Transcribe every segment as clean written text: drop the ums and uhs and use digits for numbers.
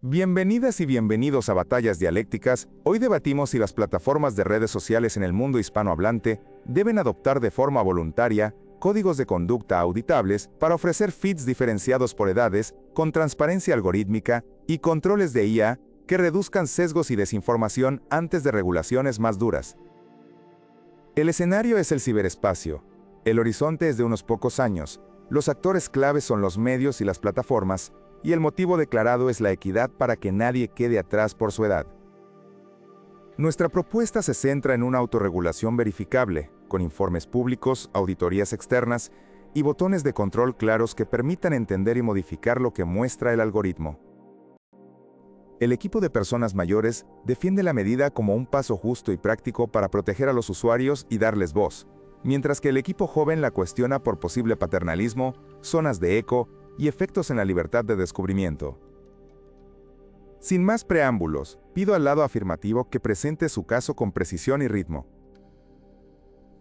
Bienvenidas y bienvenidos a Batallas Dialécticas. Hoy debatimos si las plataformas de redes sociales en el mundo hispanohablante deben adoptar de forma voluntaria códigos de conducta auditables para ofrecer feeds diferenciados por edades, con transparencia algorítmica y controles de IA que reduzcan sesgos y desinformación antes de regulaciones más duras. El escenario es el ciberespacio. El horizonte es de unos pocos años. Los actores claves son los medios y las plataformas, y el motivo declarado es la equidad para que nadie quede atrás por su edad. Nuestra propuesta se centra en una autorregulación verificable, con informes públicos, auditorías externas y botones de control claros que permitan entender y modificar lo que muestra el algoritmo. El equipo de personas mayores defiende la medida como un paso justo y práctico para proteger a los usuarios y darles voz, mientras que el equipo joven la cuestiona por posible paternalismo, zonas de eco y efectos en la libertad de descubrimiento. Sin más preámbulos, pido al lado afirmativo que presente su caso con precisión y ritmo.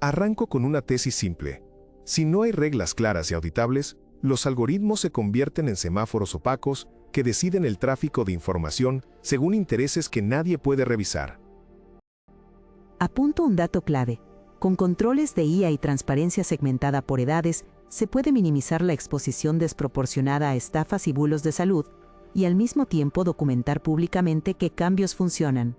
Arranco con una tesis simple. Si no hay reglas claras y auditables, los algoritmos se convierten en semáforos opacos que deciden el tráfico de información según intereses que nadie puede revisar. Apunto un dato clave. Con controles de IA y transparencia segmentada por edades, se puede minimizar la exposición desproporcionada a estafas y bulos de salud, y al mismo tiempo documentar públicamente qué cambios funcionan.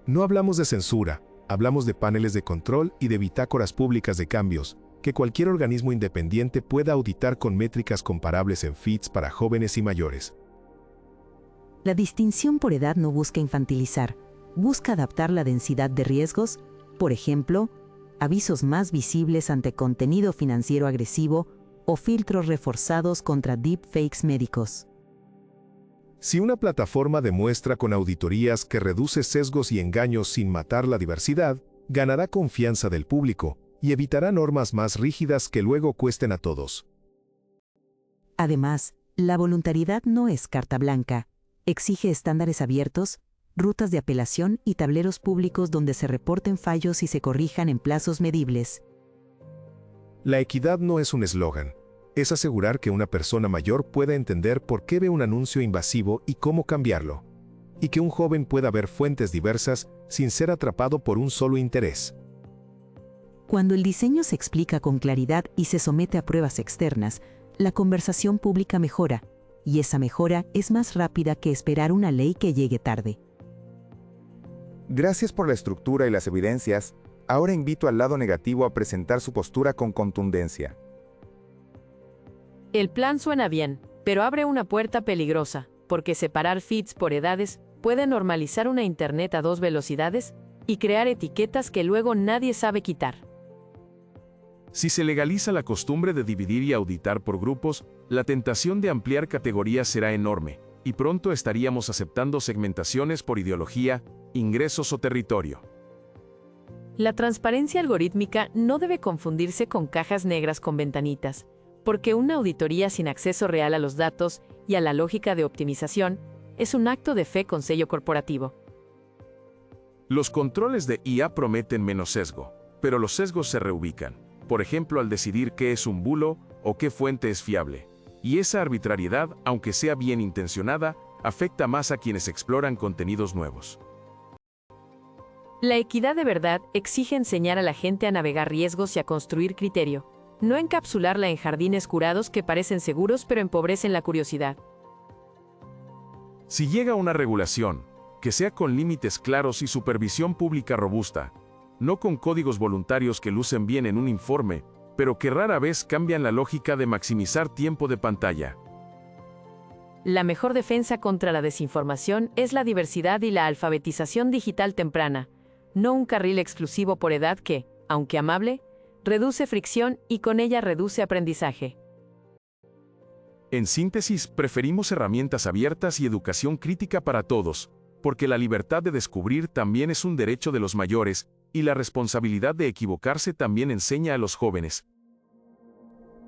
No hablamos de censura, hablamos de paneles de control y de bitácoras públicas de cambios, que cualquier organismo independiente pueda auditar con métricas comparables en feeds para jóvenes y mayores. La distinción por edad no busca infantilizar, busca adaptar la densidad de riesgos, por ejemplo, avisos más visibles ante contenido financiero agresivo o filtros reforzados contra deepfakes médicos. Si una plataforma demuestra con auditorías que reduce sesgos y engaños sin matar la diversidad, ganará confianza del público y evitará normas más rígidas que luego cuesten a todos. Además, la voluntariedad no es carta blanca, exige estándares abiertos, rutas de apelación y tableros públicos donde se reporten fallos y se corrijan en plazos medibles. La equidad no es un eslogan, es asegurar que una persona mayor pueda entender por qué ve un anuncio invasivo y cómo cambiarlo, y que un joven pueda ver fuentes diversas sin ser atrapado por un solo interés. Cuando el diseño se explica con claridad y se somete a pruebas externas, la conversación pública mejora, y esa mejora es más rápida que esperar una ley que llegue tarde. Gracias por la estructura y las evidencias. Ahora invito al lado negativo a presentar su postura con contundencia. El plan suena bien, pero abre una puerta peligrosa, porque separar feeds por edades puede normalizar una Internet a dos velocidades y crear etiquetas que luego nadie sabe quitar. Si se legaliza la costumbre de dividir y auditar por grupos, la tentación de ampliar categorías será enorme, y pronto estaríamos aceptando segmentaciones por ideología, ingresos o territorio. La transparencia algorítmica no debe confundirse con cajas negras con ventanitas, porque una auditoría sin acceso real a los datos y a la lógica de optimización es un acto de fe con sello corporativo. Los controles de IA prometen menos sesgo, pero los sesgos se reubican, por ejemplo al decidir qué es un bulo o qué fuente es fiable. Y esa arbitrariedad, aunque sea bien intencionada, afecta más a quienes exploran contenidos nuevos. La equidad de verdad exige enseñar a la gente a navegar riesgos y a construir criterio, no encapsularla en jardines curados que parecen seguros pero empobrecen la curiosidad. Si llega una regulación, que sea con límites claros y supervisión pública robusta, no con códigos voluntarios que lucen bien en un informe, pero que rara vez cambian la lógica de maximizar tiempo de pantalla. La mejor defensa contra la desinformación es la diversidad y la alfabetización digital temprana, no un carril exclusivo por edad que, aunque amable, reduce fricción y con ella reduce aprendizaje. En síntesis, preferimos herramientas abiertas y educación crítica para todos, porque la libertad de descubrir también es un derecho de los mayores, y la responsabilidad de equivocarse también enseña a los jóvenes.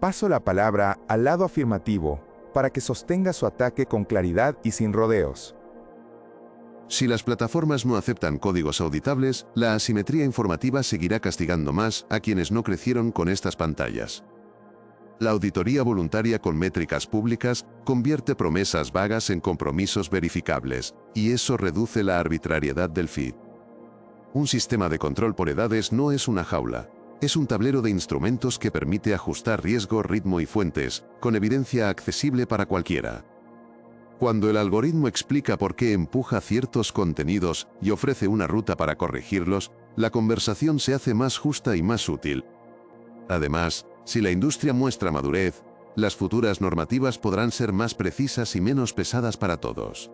Paso la palabra al lado afirmativo, para que sostenga su ataque con claridad y sin rodeos. Si las plataformas no aceptan códigos auditables, la asimetría informativa seguirá castigando más a quienes no crecieron con estas pantallas. La auditoría voluntaria con métricas públicas convierte promesas vagas en compromisos verificables, y eso reduce la arbitrariedad del feed. Un sistema de control por edades no es una jaula. Es un tablero de instrumentos que permite ajustar riesgo, ritmo y fuentes, con evidencia accesible para cualquiera. Cuando el algoritmo explica por qué empuja ciertos contenidos y ofrece una ruta para corregirlos, la conversación se hace más justa y más útil. Además, si la industria muestra madurez, las futuras normativas podrán ser más precisas y menos pesadas para todos.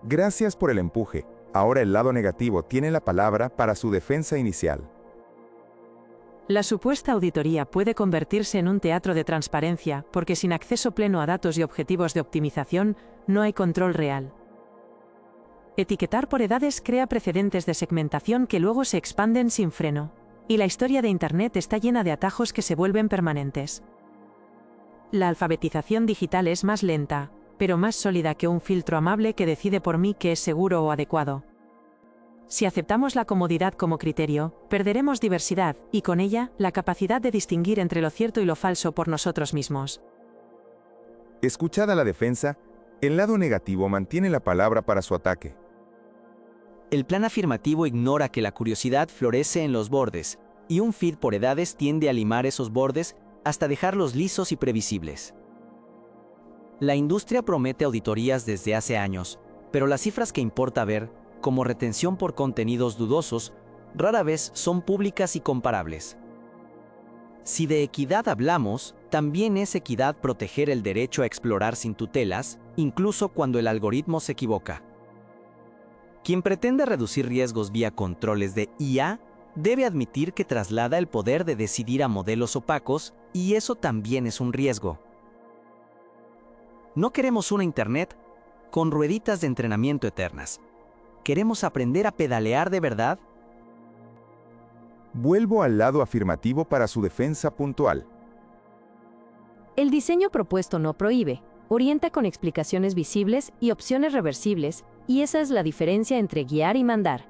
Gracias por el empuje. Ahora el lado negativo tiene la palabra para su defensa inicial. La supuesta auditoría puede convertirse en un teatro de transparencia porque sin acceso pleno a datos y objetivos de optimización, no hay control real. Etiquetar por edades crea precedentes de segmentación que luego se expanden sin freno. Y la historia de Internet está llena de atajos que se vuelven permanentes. La alfabetización digital es más lenta, pero más sólida que un filtro amable que decide por mí qué es seguro o adecuado. Si aceptamos la comodidad como criterio, perderemos diversidad, y con ella, la capacidad de distinguir entre lo cierto y lo falso por nosotros mismos. Escuchada la defensa, el lado negativo mantiene la palabra para su ataque. El plan afirmativo ignora que la curiosidad florece en los bordes, y un feed por edades tiende a limar esos bordes hasta dejarlos lisos y previsibles. La industria promete auditorías desde hace años, pero las cifras que importa ver, como retención por contenidos dudosos, rara vez son públicas y comparables. Si de equidad hablamos, también es equidad proteger el derecho a explorar sin tutelas, incluso cuando el algoritmo se equivoca. Quien pretende reducir riesgos vía controles de IA debe admitir que traslada el poder de decidir a modelos opacos, y eso también es un riesgo. No queremos una Internet con rueditas de entrenamiento eternas. ¿Queremos aprender a pedalear de verdad? Vuelvo al lado afirmativo para su defensa puntual. El diseño propuesto no prohíbe, orienta con explicaciones visibles y opciones reversibles, y esa es la diferencia entre guiar y mandar.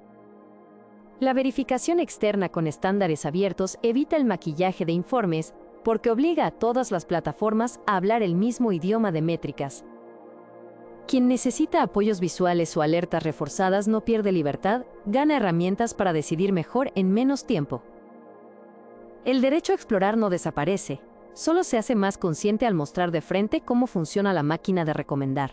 La verificación externa con estándares abiertos evita el maquillaje de informes porque obliga a todas las plataformas a hablar el mismo idioma de métricas. Quien necesita apoyos visuales o alertas reforzadas no pierde libertad, gana herramientas para decidir mejor en menos tiempo. El derecho a explorar no desaparece, solo se hace más consciente al mostrar de frente cómo funciona la máquina de recomendar.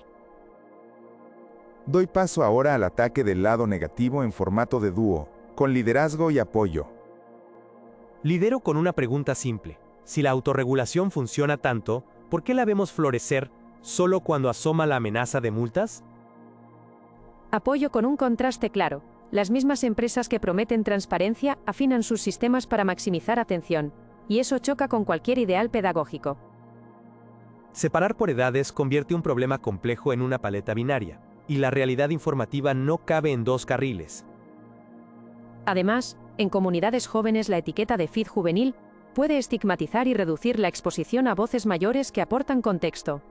Doy paso ahora al ataque del lado negativo en formato de dúo, con liderazgo y apoyo. Lidero con una pregunta simple. Si la autorregulación funciona tanto, ¿por qué la vemos florecer solo cuando asoma la amenaza de multas? Apoyo con un contraste claro. Las mismas empresas que prometen transparencia afinan sus sistemas para maximizar atención, y eso choca con cualquier ideal pedagógico. Separar por edades convierte un problema complejo en una paleta binaria, y la realidad informativa no cabe en dos carriles. Además, en comunidades jóvenes la etiqueta de feed juvenil puede estigmatizar y reducir la exposición a voces mayores que aportan contexto.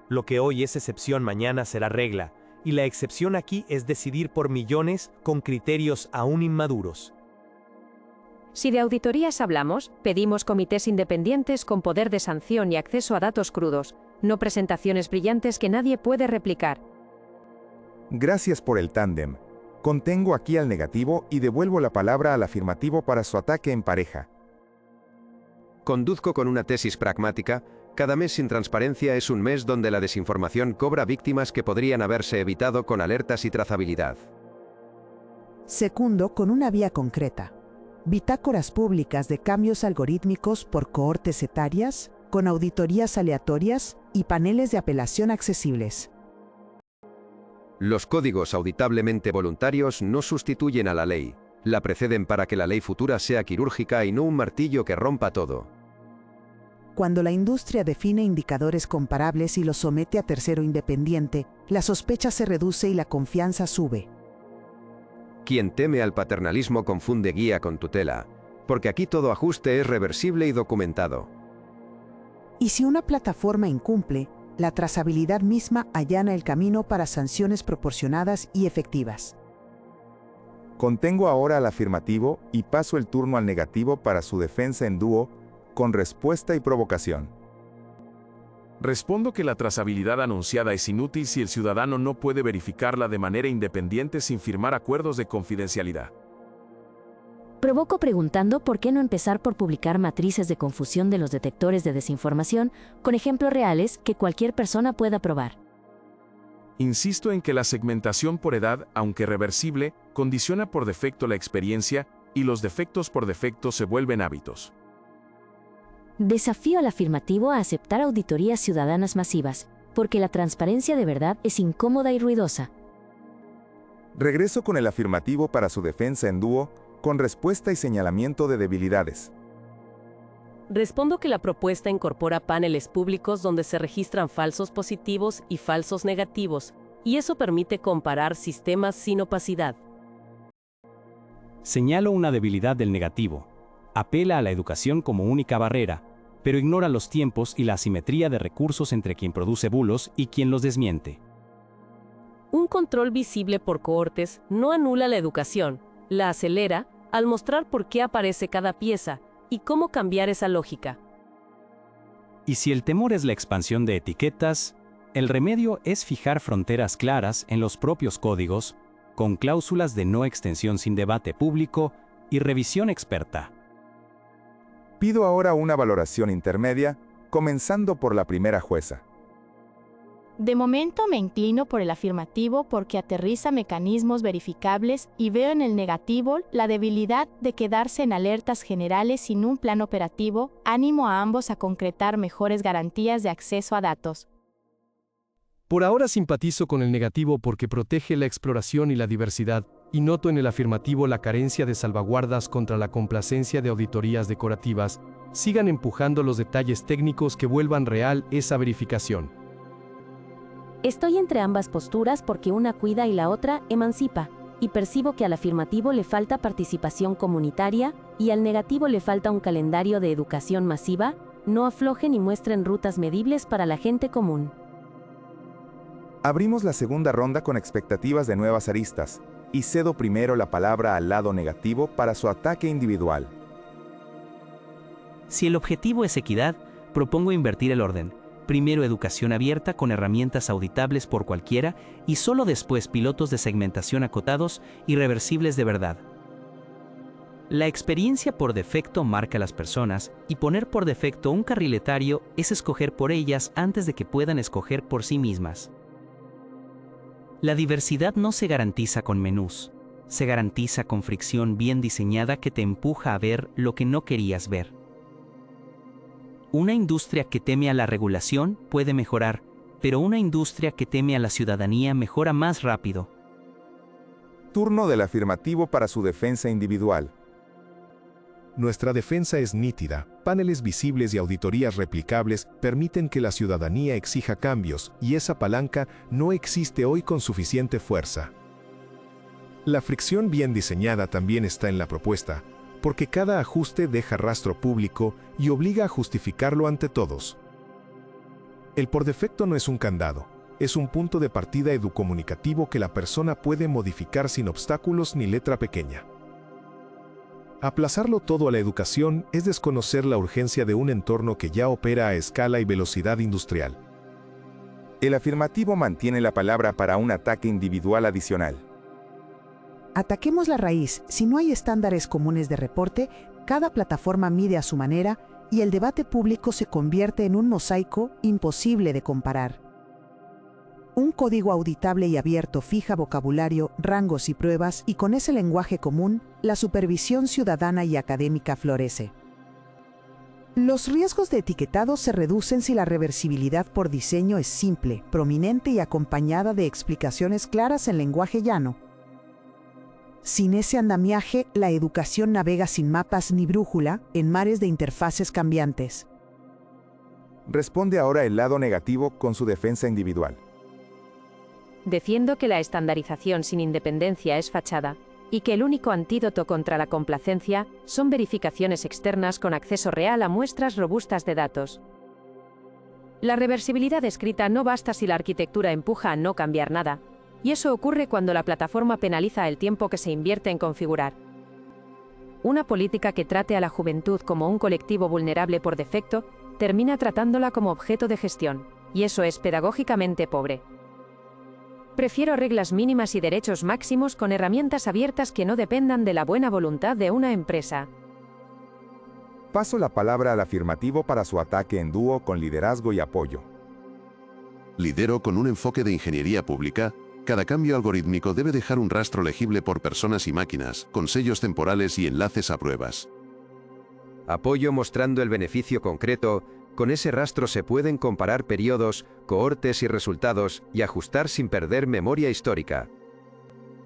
Lo que hoy es excepción mañana será regla, y la excepción aquí es decidir por millones con criterios aún inmaduros. Si de auditorías hablamos, pedimos comités independientes con poder de sanción y acceso a datos crudos, no presentaciones brillantes que nadie puede replicar. Gracias por el tándem. Contengo aquí al negativo y devuelvo la palabra al afirmativo para su ataque en pareja. Conduzco con una tesis pragmática. Cada mes sin transparencia es un mes donde la desinformación cobra víctimas que podrían haberse evitado con alertas y trazabilidad. Secundo con una vía concreta. Bitácoras públicas de cambios algorítmicos por cohortes etarias, con auditorías aleatorias y paneles de apelación accesibles. Los códigos auditablemente voluntarios no sustituyen a la ley, la preceden para que la ley futura sea quirúrgica y no un martillo que rompa todo. Cuando la industria define indicadores comparables y los somete a tercero independiente, la sospecha se reduce y la confianza sube. Quien teme al paternalismo confunde guía con tutela, porque aquí todo ajuste es reversible y documentado. Y si una plataforma incumple, la trazabilidad misma allana el camino para sanciones proporcionadas y efectivas. Contengo ahora al afirmativo y paso el turno al negativo para su defensa en dúo, con respuesta y provocación. Respondo que la trazabilidad anunciada es inútil si el ciudadano no puede verificarla de manera independiente sin firmar acuerdos de confidencialidad. Provoco preguntando por qué no empezar por publicar matrices de confusión de los detectores de desinformación, con ejemplos reales que cualquier persona pueda probar. Insisto en que la segmentación por edad, aunque reversible, condiciona por defecto la experiencia, y los defectos por defecto se vuelven hábitos. Desafío al afirmativo a aceptar auditorías ciudadanas masivas, porque la transparencia de verdad es incómoda y ruidosa. Regreso con el afirmativo para su defensa en dúo, con respuesta y señalamiento de debilidades. Respondo que la propuesta incorpora paneles públicos donde se registran falsos positivos y falsos negativos, y eso permite comparar sistemas sin opacidad. Señalo una debilidad del negativo. Apela a la educación como única barrera, pero ignora los tiempos y la asimetría de recursos entre quien produce bulos y quien los desmiente. Un control visible por cohortes no anula la educación, la acelera al mostrar por qué aparece cada pieza y cómo cambiar esa lógica. Y si el temor es la expansión de etiquetas, el remedio es fijar fronteras claras en los propios códigos, con cláusulas de no extensión sin debate público y revisión experta. Pido ahora una valoración intermedia, comenzando por la primera jueza. De momento me inclino por el afirmativo porque aterriza mecanismos verificables y veo en el negativo la debilidad de quedarse en alertas generales sin un plan operativo. Animo a ambos a concretar mejores garantías de acceso a datos. Por ahora simpatizo con el negativo porque protege la exploración y la diversidad, y noto en el afirmativo la carencia de salvaguardas contra la complacencia de auditorías decorativas. Sigan empujando los detalles técnicos que vuelvan real esa verificación. Estoy entre ambas posturas porque una cuida y la otra emancipa, y percibo que al afirmativo le falta participación comunitaria y al negativo le falta un calendario de educación masiva. No aflojen y muestren rutas medibles para la gente común. Abrimos la segunda ronda con expectativas de nuevas aristas, y cedo primero la palabra al lado negativo para su ataque individual. Si el objetivo es equidad, propongo invertir el orden. Primero educación abierta con herramientas auditables por cualquiera y solo después pilotos de segmentación acotados y reversibles de verdad. La experiencia por defecto marca a las personas y poner por defecto un carriletario es escoger por ellas antes de que puedan escoger por sí mismas. La diversidad no se garantiza con menús, se garantiza con fricción bien diseñada que te empuja a ver lo que no querías ver. Una industria que teme a la regulación puede mejorar, pero una industria que teme a la ciudadanía mejora más rápido. Turno del afirmativo para su defensa individual. Nuestra defensa es nítida. Paneles visibles y auditorías replicables permiten que la ciudadanía exija cambios, y esa palanca no existe hoy con suficiente fuerza. La fricción bien diseñada también está en la propuesta, porque cada ajuste deja rastro público y obliga a justificarlo ante todos. El por defecto no es un candado, es un punto de partida educomunicativo que la persona puede modificar sin obstáculos ni letra pequeña. Aplazarlo todo a la educación es desconocer la urgencia de un entorno que ya opera a escala y velocidad industrial. El afirmativo mantiene la palabra para un ataque individual adicional. Ataquemos la raíz. Si no hay estándares comunes de reporte, cada plataforma mide a su manera y el debate público se convierte en un mosaico imposible de comparar. Un código auditable y abierto fija vocabulario, rangos y pruebas, y con ese lenguaje común, la supervisión ciudadana y académica florece. Los riesgos de etiquetado se reducen si la reversibilidad por diseño es simple, prominente y acompañada de explicaciones claras en lenguaje llano. Sin ese andamiaje, la educación navega sin mapas ni brújula, en mares de interfaces cambiantes. Responde ahora el lado negativo con su defensa individual. Defiendo que la estandarización sin independencia es fachada, y que el único antídoto contra la complacencia son verificaciones externas con acceso real a muestras robustas de datos. La reversibilidad escrita no basta si la arquitectura empuja a no cambiar nada, y eso ocurre cuando la plataforma penaliza el tiempo que se invierte en configurar. Una política que trate a la juventud como un colectivo vulnerable por defecto, termina tratándola como objeto de gestión, y eso es pedagógicamente pobre. Prefiero reglas mínimas y derechos máximos con herramientas abiertas que no dependan de la buena voluntad de una empresa. Paso la palabra al afirmativo para su ataque en dúo con liderazgo y apoyo. Lidero con un enfoque de ingeniería pública. Cada cambio algorítmico debe dejar un rastro legible por personas y máquinas, con sellos temporales y enlaces a pruebas. Apoyo mostrando el beneficio concreto. Con ese rastro se pueden comparar periodos, cohortes y resultados, y ajustar sin perder memoria histórica.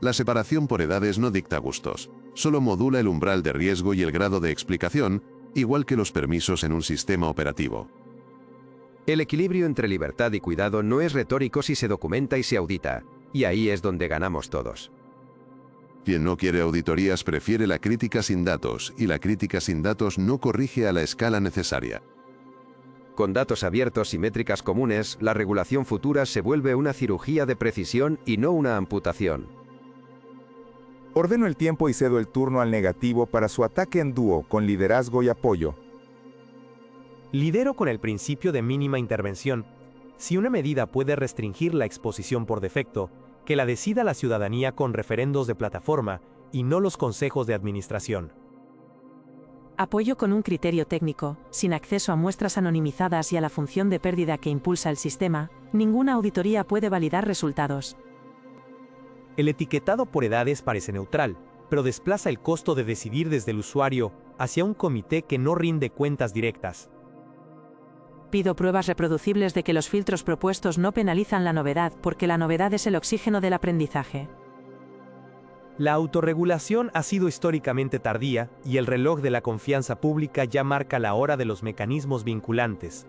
La separación por edades no dicta gustos, solo modula el umbral de riesgo y el grado de explicación, igual que los permisos en un sistema operativo. El equilibrio entre libertad y cuidado no es retórico si se documenta y se audita, y ahí es donde ganamos todos. Quien no quiere auditorías prefiere la crítica sin datos, y la crítica sin datos no corrige a la escala necesaria. Con datos abiertos y métricas comunes, la regulación futura se vuelve una cirugía de precisión y no una amputación. Ordeno el tiempo y cedo el turno al negativo para su ataque en dúo con liderazgo y apoyo. Lidero con el principio de mínima intervención. Si una medida puede restringir la exposición por defecto, que la decida la ciudadanía con referendos de plataforma y no los consejos de administración. Apoyo con un criterio técnico, sin acceso a muestras anonimizadas y a la función de pérdida que impulsa el sistema, ninguna auditoría puede validar resultados. El etiquetado por edades parece neutral, pero desplaza el costo de decidir desde el usuario hacia un comité que no rinde cuentas directas. Pido pruebas reproducibles de que los filtros propuestos no penalizan la novedad, porque la novedad es el oxígeno del aprendizaje. La autorregulación ha sido históricamente tardía, y el reloj de la confianza pública ya marca la hora de los mecanismos vinculantes.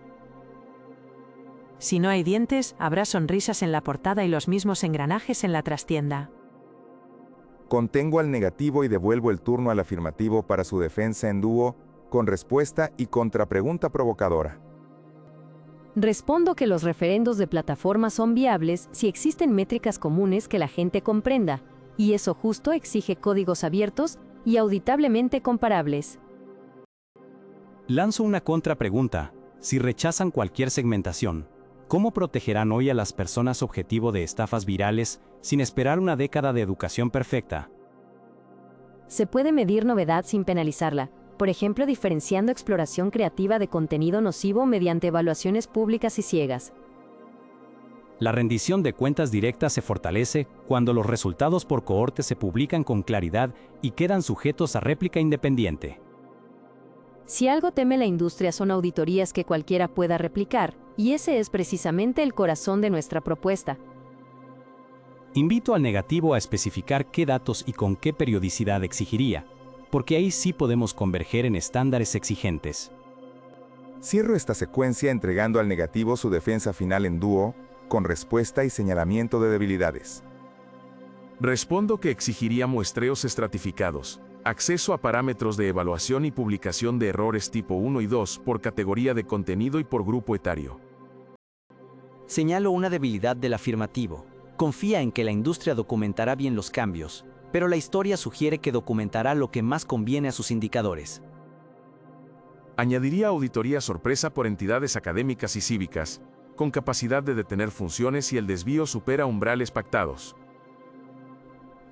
Si no hay dientes, habrá sonrisas en la portada y los mismos engranajes en la trastienda. Contengo al negativo y devuelvo el turno al afirmativo para su defensa en dúo, con respuesta y contrapregunta provocadora. Respondo que los referendos de plataforma son viables si existen métricas comunes que la gente comprenda, y eso justo exige códigos abiertos y auditablemente comparables. Lanzo una contrapregunta. Si rechazan cualquier segmentación, ¿cómo protegerán hoy a las personas objetivo de estafas virales sin esperar una década de educación perfecta? Se puede medir novedad sin penalizarla, por ejemplo diferenciando exploración creativa de contenido nocivo mediante evaluaciones públicas y ciegas. La rendición de cuentas directas se fortalece cuando los resultados por cohorte se publican con claridad y quedan sujetos a réplica independiente. Si algo teme la industria son auditorías que cualquiera pueda replicar, y ese es precisamente el corazón de nuestra propuesta. Invito al negativo a especificar qué datos y con qué periodicidad exigiría, porque ahí sí podemos converger en estándares exigentes. Cierro esta secuencia entregando al negativo su defensa final en dúo, con respuesta y señalamiento de debilidades. Respondo que exigiría muestreos estratificados, acceso a parámetros de evaluación y publicación de errores tipo 1 y 2 por categoría de contenido y por grupo etario. Señalo una debilidad del afirmativo. Confía en que la industria documentará bien los cambios, pero la historia sugiere que documentará lo que más conviene a sus indicadores. Añadiría auditoría sorpresa por entidades académicas y cívicas, con capacidad de detener funciones si el desvío supera umbrales pactados.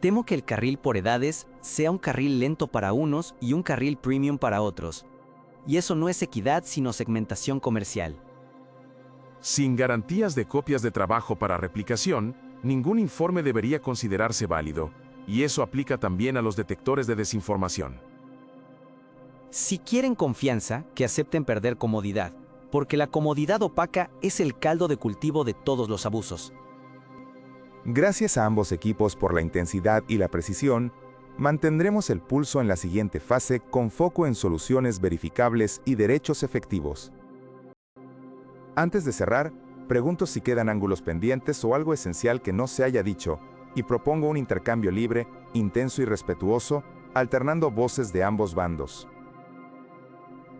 Temo que el carril por edades sea un carril lento para unos y un carril premium para otros. Y eso no es equidad sino segmentación comercial. Sin garantías de copias de trabajo para replicación, ningún informe debería considerarse válido, y eso aplica también a los detectores de desinformación. Si quieren confianza, que acepten perder comodidad, porque la comodidad opaca es el caldo de cultivo de todos los abusos. Gracias a ambos equipos por la intensidad y la precisión, mantendremos el pulso en la siguiente fase con foco en soluciones verificables y derechos efectivos. Antes de cerrar, pregunto si quedan ángulos pendientes o algo esencial que no se haya dicho, y propongo un intercambio libre, intenso y respetuoso, alternando voces de ambos bandos.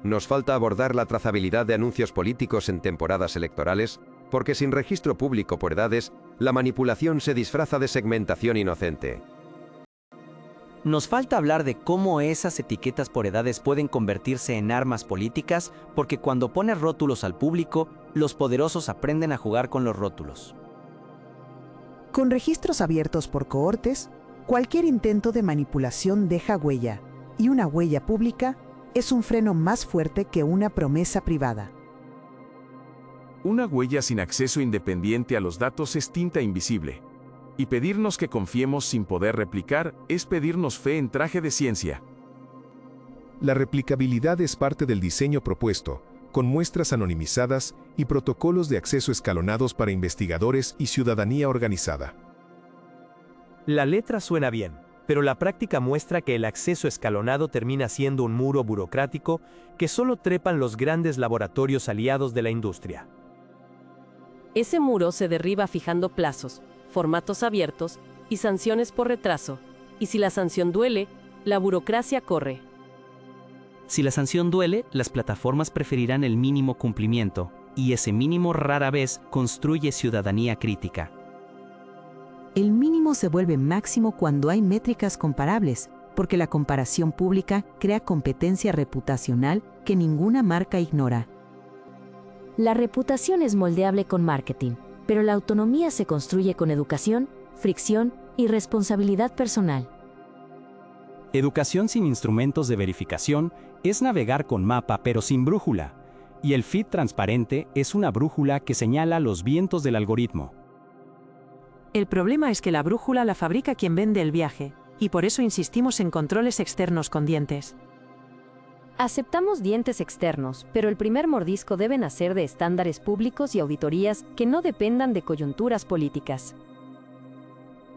Nos falta abordar la trazabilidad de anuncios políticos en temporadas electorales, porque sin registro público por edades, la manipulación se disfraza de segmentación inocente. Nos falta hablar de cómo esas etiquetas por edades pueden convertirse en armas políticas, porque cuando pones rótulos al público, los poderosos aprenden a jugar con los rótulos. Con registros abiertos por cohortes, cualquier intento de manipulación deja huella, y una huella pública es un freno más fuerte que una promesa privada. Una huella sin acceso independiente a los datos es tinta invisible. Y pedirnos que confiemos sin poder replicar es pedirnos fe en traje de ciencia. La replicabilidad es parte del diseño propuesto, con muestras anonimizadas y protocolos de acceso escalonados para investigadores y ciudadanía organizada. La letra suena bien, pero la práctica muestra que el acceso escalonado termina siendo un muro burocrático que solo trepan los grandes laboratorios aliados de la industria. Ese muro se derriba fijando plazos, formatos abiertos y sanciones por retraso, y si la sanción duele, la burocracia corre. Si la sanción duele, las plataformas preferirán el mínimo cumplimiento, y ese mínimo rara vez construye ciudadanía crítica. El mínimo se vuelve máximo cuando hay métricas comparables, porque la comparación pública crea competencia reputacional que ninguna marca ignora. La reputación es moldeable con marketing, pero la autonomía se construye con educación, fricción y responsabilidad personal. Educación sin instrumentos de verificación es navegar con mapa pero sin brújula, y el feed transparente es una brújula que señala los vientos del algoritmo. El problema es que la brújula la fabrica quien vende el viaje, y por eso insistimos en controles externos con dientes. Aceptamos dientes externos, pero el primer mordisco debe nacer de estándares públicos y auditorías que no dependan de coyunturas políticas.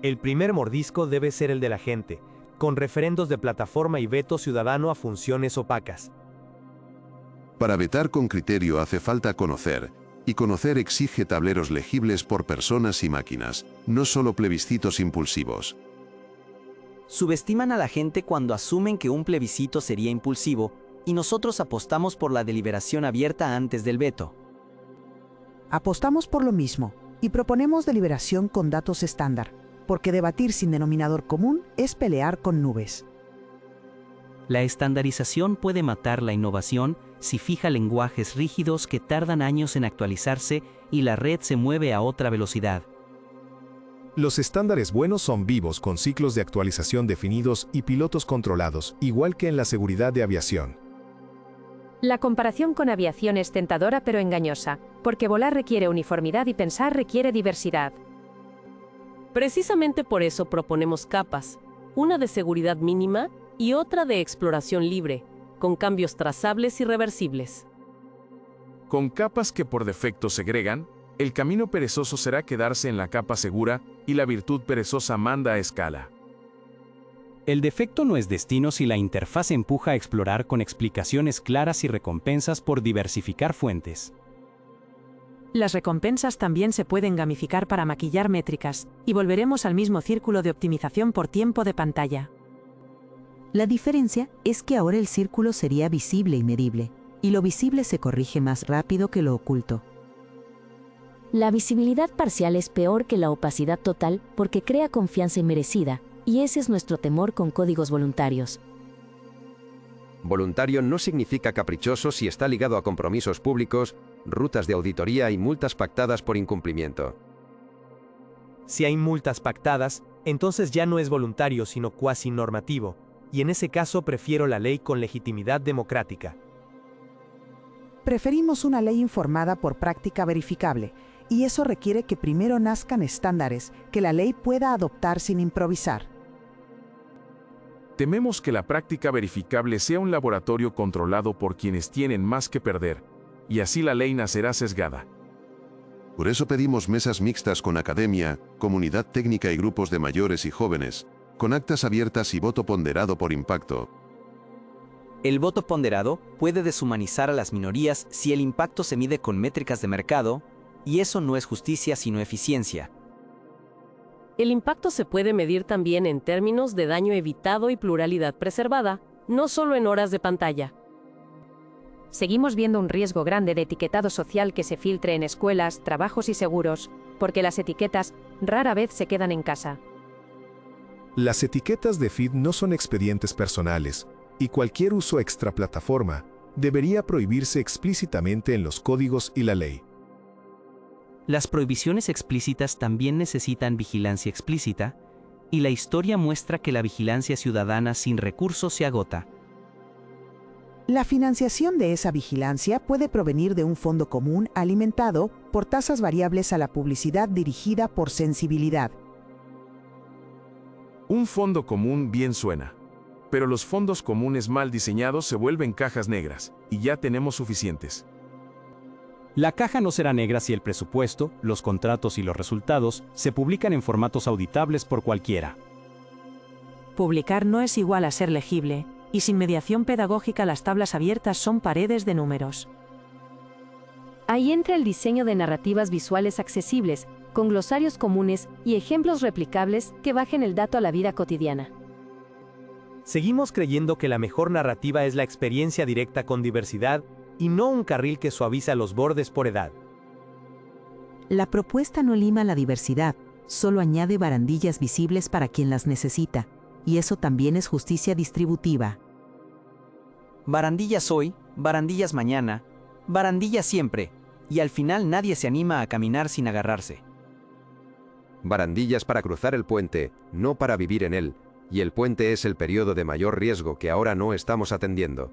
El primer mordisco debe ser el de la gente, con referendos de plataforma y veto ciudadano a funciones opacas. Para vetar con criterio hace falta conocer, y conocer exige tableros legibles por personas y máquinas, no solo plebiscitos impulsivos. Subestiman a la gente cuando asumen que un plebiscito sería impulsivo, y nosotros apostamos por la deliberación abierta antes del veto. Apostamos por lo mismo, y proponemos deliberación con datos estándar, porque debatir sin denominador común es pelear con nubes. La estandarización puede matar la innovación si fija lenguajes rígidos que tardan años en actualizarse y la red se mueve a otra velocidad. Los estándares buenos son vivos con ciclos de actualización definidos y pilotos controlados, igual que en la seguridad de aviación. La comparación con aviación es tentadora pero engañosa, porque volar requiere uniformidad y pensar requiere diversidad. Precisamente por eso proponemos capas, una de seguridad mínima y otra de exploración libre, con cambios trazables y reversibles. Con capas que por defecto segregan, el camino perezoso será quedarse en la capa segura y la virtud perezosa manda a escala. El defecto no es destino si la interfaz empuja a explorar con explicaciones claras y recompensas por diversificar fuentes. Las recompensas también se pueden gamificar para maquillar métricas, y volveremos al mismo círculo de optimización por tiempo de pantalla. La diferencia es que ahora el círculo sería visible y medible, y lo visible se corrige más rápido que lo oculto. La visibilidad parcial es peor que la opacidad total porque crea confianza inmerecida, y ese es nuestro temor con códigos voluntarios. Voluntario no significa caprichoso si está ligado a compromisos públicos, rutas de auditoría y multas pactadas por incumplimiento. Si hay multas pactadas, entonces ya no es voluntario sino cuasi normativo, y en ese caso prefiero la ley con legitimidad democrática. Preferimos una ley informada por práctica verificable, y eso requiere que primero nazcan estándares que la ley pueda adoptar sin improvisar. Tememos que la práctica verificable sea un laboratorio controlado por quienes tienen más que perder, y así la ley nacerá sesgada. Por eso pedimos mesas mixtas con academia, comunidad técnica y grupos de mayores y jóvenes, con actas abiertas y voto ponderado por impacto. El voto ponderado puede deshumanizar a las minorías si el impacto se mide con métricas de mercado, y eso no es justicia sino eficiencia. El impacto se puede medir también en términos de daño evitado y pluralidad preservada, no solo en horas de pantalla. Seguimos viendo un riesgo grande de etiquetado social que se filtre en escuelas, trabajos y seguros, porque las etiquetas rara vez se quedan en casa. Las etiquetas de feed no son expedientes personales, y cualquier uso extraplataforma debería prohibirse explícitamente en los códigos y la ley. Las prohibiciones explícitas también necesitan vigilancia explícita, y la historia muestra que la vigilancia ciudadana sin recursos se agota. La financiación de esa vigilancia puede provenir de un fondo común alimentado por tasas variables a la publicidad dirigida por sensibilidad. Un fondo común bien suena. Pero los fondos comunes mal diseñados se vuelven cajas negras, y ya tenemos suficientes. La caja no será negra si el presupuesto, los contratos y los resultados se publican en formatos auditables por cualquiera. Publicar no es igual a ser legible, y sin mediación pedagógica las tablas abiertas son paredes de números. Ahí entra el diseño de narrativas visuales accesibles, con glosarios comunes y ejemplos replicables que bajen el dato a la vida cotidiana. Seguimos creyendo que la mejor narrativa es la experiencia directa con diversidad y no un carril que suaviza los bordes por edad. La propuesta no lima la diversidad, solo añade barandillas visibles para quien las necesita, y eso también es justicia distributiva. Barandillas hoy, barandillas mañana, barandillas siempre, y al final nadie se anima a caminar sin agarrarse. Barandillas para cruzar el puente, no para vivir en él, y el puente es el periodo de mayor riesgo que ahora no estamos atendiendo.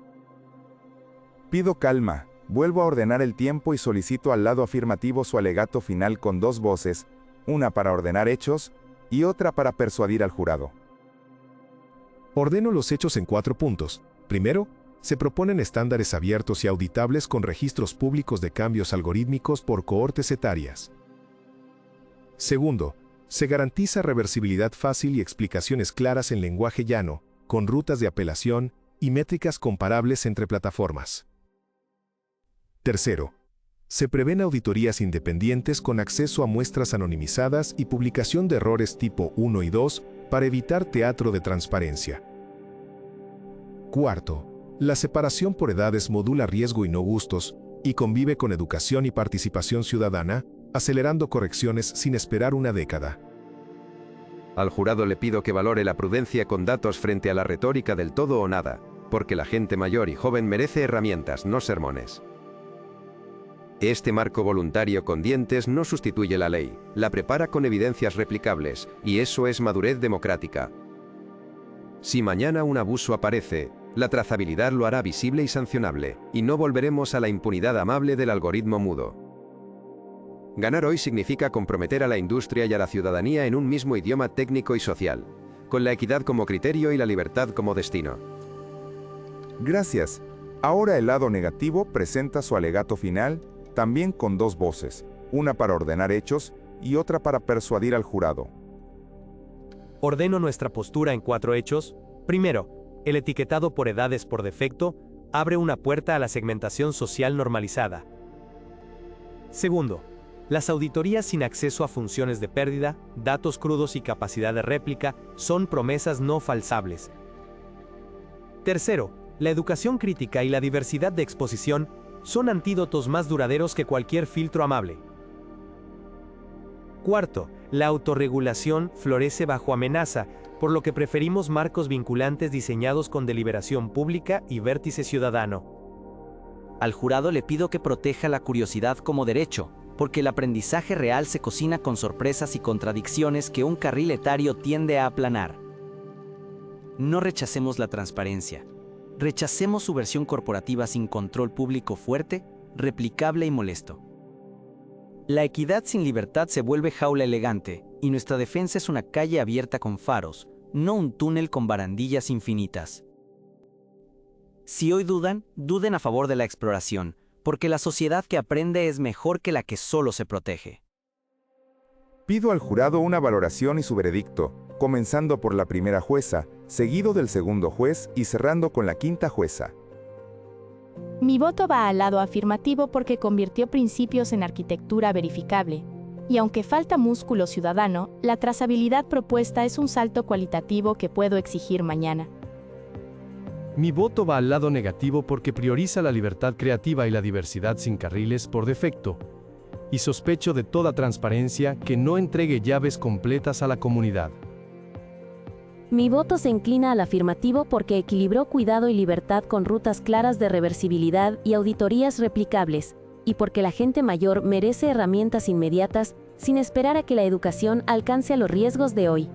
Pido calma, vuelvo a ordenar el tiempo y solicito al lado afirmativo su alegato final con dos voces, una para ordenar hechos y otra para persuadir al jurado. Ordeno los hechos en 4 puntos. Primero, se proponen estándares abiertos y auditables con registros públicos de cambios algorítmicos por cohortes etarias. Segundo, se garantiza reversibilidad fácil y explicaciones claras en lenguaje llano, con rutas de apelación y métricas comparables entre plataformas. Tercero, se prevén auditorías independientes con acceso a muestras anonimizadas y publicación de errores tipo 1 y 2 para evitar teatro de transparencia. Cuarto, la separación por edades modula riesgo y no gustos, y convive con educación y participación ciudadana, acelerando correcciones sin esperar una década. Al jurado le pido que valore la prudencia con datos frente a la retórica del todo o nada, porque la gente mayor y joven merece herramientas, no sermones. Este marco voluntario con dientes no sustituye la ley, la prepara con evidencias replicables, y eso es madurez democrática. Si mañana un abuso aparece, la trazabilidad lo hará visible y sancionable, y no volveremos a la impunidad amable del algoritmo mudo. Ganar hoy significa comprometer a la industria y a la ciudadanía en un mismo idioma técnico y social, con la equidad como criterio y la libertad como destino. Gracias. Ahora el lado negativo presenta su alegato final, también con dos voces, una para ordenar hechos y otra para persuadir al jurado. Ordeno nuestra postura en 4 hechos. Primero, el etiquetado por edades por defecto abre una puerta a la segmentación social normalizada. Segundo, las auditorías sin acceso a funciones de pérdida, datos crudos y capacidad de réplica son promesas no falsables. Tercero, la educación crítica y la diversidad de exposición son antídotos más duraderos que cualquier filtro amable. Cuarto, la autorregulación florece bajo amenaza, por lo que preferimos marcos vinculantes diseñados con deliberación pública y vértice ciudadano. Al jurado le pido que proteja la curiosidad como derecho, porque el aprendizaje real se cocina con sorpresas y contradicciones que un carril etario tiende a aplanar. No rechacemos la transparencia. Rechacemos su versión corporativa sin control público fuerte, replicable y molesto. La equidad sin libertad se vuelve jaula elegante, y nuestra defensa es una calle abierta con faros, no un túnel con barandillas infinitas. Si hoy dudan, duden a favor de la exploración, porque la sociedad que aprende es mejor que la que solo se protege. Pido al jurado una valoración y su veredicto, comenzando por la primera jueza, seguido del segundo juez y cerrando con la quinta jueza. Mi voto va al lado afirmativo porque convirtió principios en arquitectura verificable. Y aunque falta músculo ciudadano, la trazabilidad propuesta es un salto cualitativo que puedo exigir mañana. Mi voto va al lado negativo porque prioriza la libertad creativa y la diversidad sin carriles por defecto. Y sospecho de toda transparencia que no entregue llaves completas a la comunidad. Mi voto se inclina al afirmativo porque equilibró cuidado y libertad con rutas claras de reversibilidad y auditorías replicables, y porque la gente mayor merece herramientas inmediatas sin esperar a que la educación alcance a los riesgos de hoy.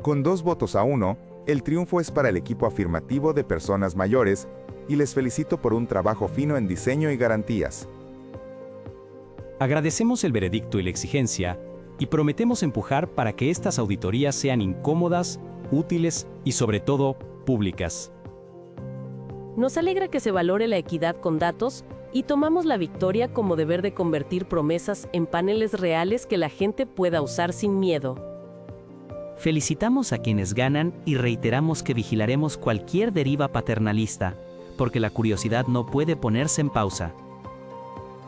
Con 2-1, el triunfo es para el equipo afirmativo de personas mayores, y les felicito por un trabajo fino en diseño y garantías. Agradecemos el veredicto y la exigencia, y prometemos empujar para que estas auditorías sean incómodas, útiles y sobre todo, públicas. Nos alegra que se valore la equidad con datos y tomamos la victoria como deber de convertir promesas en paneles reales que la gente pueda usar sin miedo. Felicitamos a quienes ganan y reiteramos que vigilaremos cualquier deriva paternalista, porque la curiosidad no puede ponerse en pausa.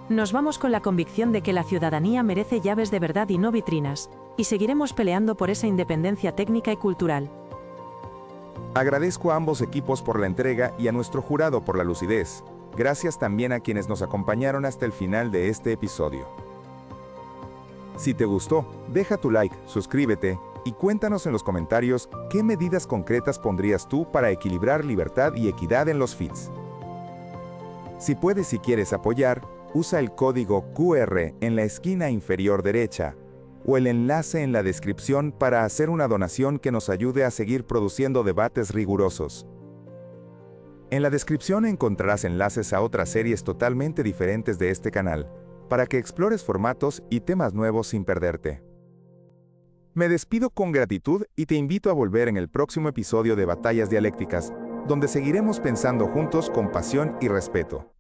Nos vamos con la convicción de que la ciudadanía merece llaves de verdad y no vitrinas, y seguiremos peleando por esa independencia técnica y cultural. Agradezco a ambos equipos por la entrega y a nuestro jurado por la lucidez. Gracias también a quienes nos acompañaron hasta el final de este episodio. Si te gustó, deja tu like, suscríbete y cuéntanos en los comentarios qué medidas concretas pondrías tú para equilibrar libertad y equidad en los feeds. Si puedes y quieres apoyar, usa el código QR en la esquina inferior derecha o el enlace en la descripción para hacer una donación que nos ayude a seguir produciendo debates rigurosos. En la descripción encontrarás enlaces a otras series totalmente diferentes de este canal, para que explores formatos y temas nuevos sin perderte. Me despido con gratitud y te invito a volver en el próximo episodio de Batallas Dialécticas, donde seguiremos pensando juntos con pasión y respeto.